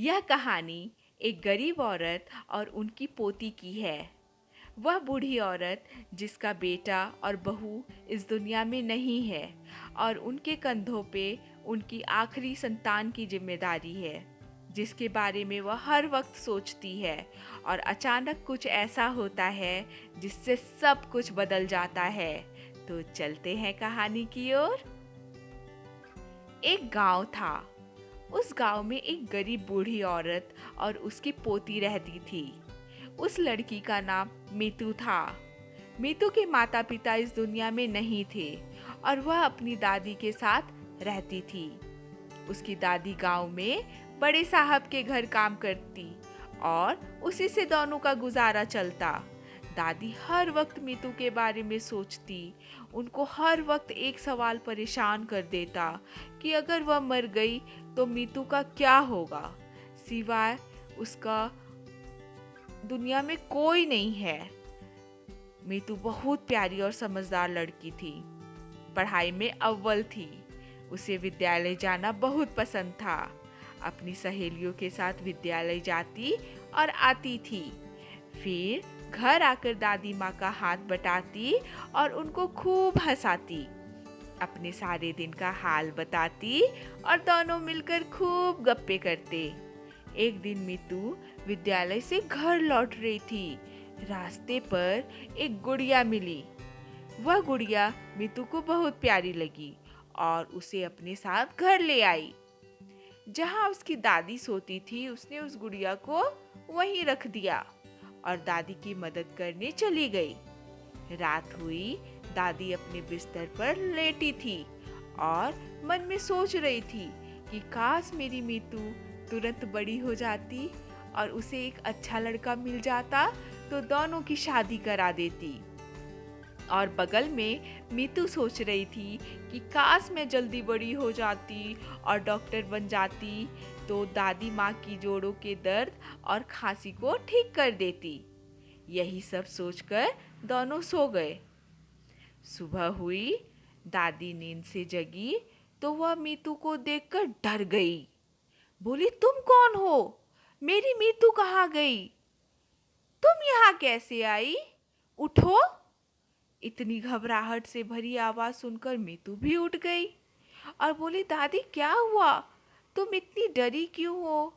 यह कहानी एक गरीब औरत और उनकी पोती की है। वह बूढ़ी औरत जिसका बेटा और बहू इस दुनिया में नहीं है और उनके कंधों पे उनकी आखिरी संतान की जिम्मेदारी है, जिसके बारे में वह हर वक्त सोचती है। और अचानक कुछ ऐसा होता है जिससे सब कुछ बदल जाता है। तो चलते हैं कहानी की ओर। एक गांव था। उस गांव में एक गरीब बूढ़ी औरत और उसकी पोती रहती थी। उस लड़की का नाम मीतू था। मीतू के माता पिता इस दुनिया में नहीं थे और वह अपनी दादी के साथ रहती थी। उसकी दादी गांव में बड़े साहब के घर काम करती और उसी से दोनों का गुजारा चलता। दादी हर वक्त मीतू के बारे में सोचती। उनको हर वक्त एक सवाल परेशान कर देता कि अगर वह मर गई तो मीतू का क्या होगा। सिवाय उसका दुनिया में कोई नहीं है। मीतू बहुत प्यारी और समझदार लड़की थी। पढ़ाई में अव्वल थी। उसे विद्यालय जाना बहुत पसंद था। अपनी सहेलियों के साथ विद्यालय जाती और आती थी। फिर घर आकर दादी माँ का हाथ बटाती और उनको खूब हंसाती। अपने सारे दिन का हाल बताती और दोनों मिलकर खूब गप्पे करते। एक दिन मीतू विद्यालय से घर लौट रही थी। रास्ते पर एक गुड़िया मिली। वह गुड़िया मीतू को बहुत प्यारी लगी और उसे अपने साथ घर ले आई। जहाँ उसकी दादी सोती थी, उसने उस गुड़िया को वहीं रख दिया और दादी की मदद करने चली गई। रात हुई। दादी अपने बिस्तर पर लेटी थी और मन में सोच रही थी कि काश मेरी मीतू तुरंत बड़ी हो जाती और उसे एक अच्छा लड़का मिल जाता तो दोनों की शादी करा देती। और बगल में मीतू सोच रही थी कि काश मैं जल्दी बड़ी हो जाती और डॉक्टर बन जाती तो दादी माँ की जोड़ों के दर्द और खांसी को ठीक कर देती। यही सब सोचकर दोनों सो गए। सुबह हुई। दादी नींद से जगी तो वह मीतू को देखकर डर गई। बोली, तुम कौन हो? मेरी मीतू कहाँ गई? तुम यहाँ कैसे आई? उठो। इतनी घबराहट से भरी आवाज सुनकर मीतू भी उठ गई और बोली, दादी क्या हुआ? तुम इतनी डरी क्यों हो?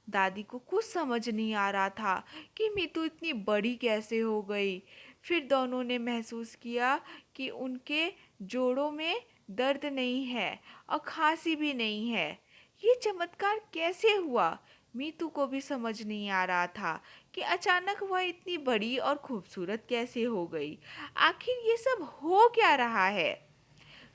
दादी को कुछ समझ नहीं आ रहा था कि मीतू इतनी बड़ी कैसे हो गई। फिर दोनों ने महसूस किया कि उनके जोड़ों में दर्द नहीं है और खांसी भी नहीं है। ये चमत्कार कैसे हुआ? मीतू को भी समझ नहीं आ रहा था कि अचानक वह इतनी बड़ी और खूबसूरत कैसे हो गई। आखिर ये सब हो क्या रहा है?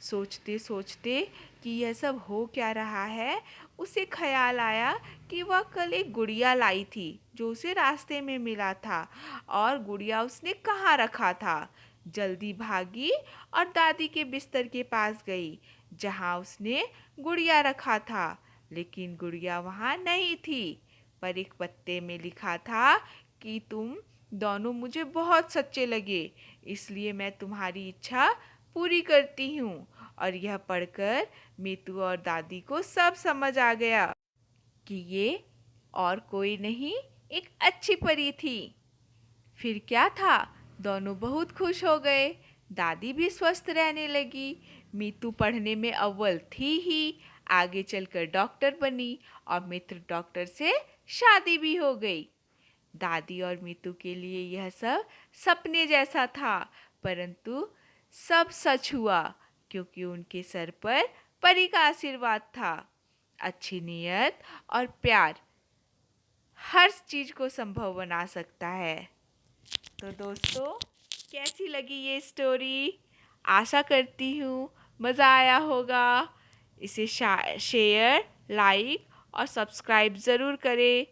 सोचते सोचते कि यह सब हो क्या रहा है, उसे ख्याल आया कि वह कल एक गुड़िया लाई थी जो उसे रास्ते में मिला था और गुड़िया उसने कहाँ रखा था। जल्दी भागी और दादी के बिस्तर के पास गई जहाँ उसने गुड़िया रखा था। लेकिन गुड़िया वहाँ नहीं थी, पर एक पत्ते में लिखा था कि तुम दोनों मुझे बहुत सच्चे लगे, इसलिए मैं तुम्हारी इच्छा पूरी करती हूँ। और यह पढ़कर मीतू और दादी को सब समझ आ गया कि ये और कोई नहीं, एक अच्छी परी थी। फिर क्या था, दोनों बहुत खुश हो गए। दादी भी स्वस्थ रहने लगी। मीतू पढ़ने में अव्वल थी ही, आगे चलकर डॉक्टर बनी और मित्र डॉक्टर से शादी भी हो गई। दादी और मीतू के लिए यह सब सपने जैसा था, परंतु सब सच हुआ क्योंकि उनके सर पर परी का आशीर्वाद था। अच्छी नीयत और प्यार हर चीज को संभव बना सकता है। तो दोस्तों, कैसी लगी ये स्टोरी? आशा करती हूँ मज़ा आया होगा। इसे शेयर, लाइक और सब्सक्राइब ज़रूर करें।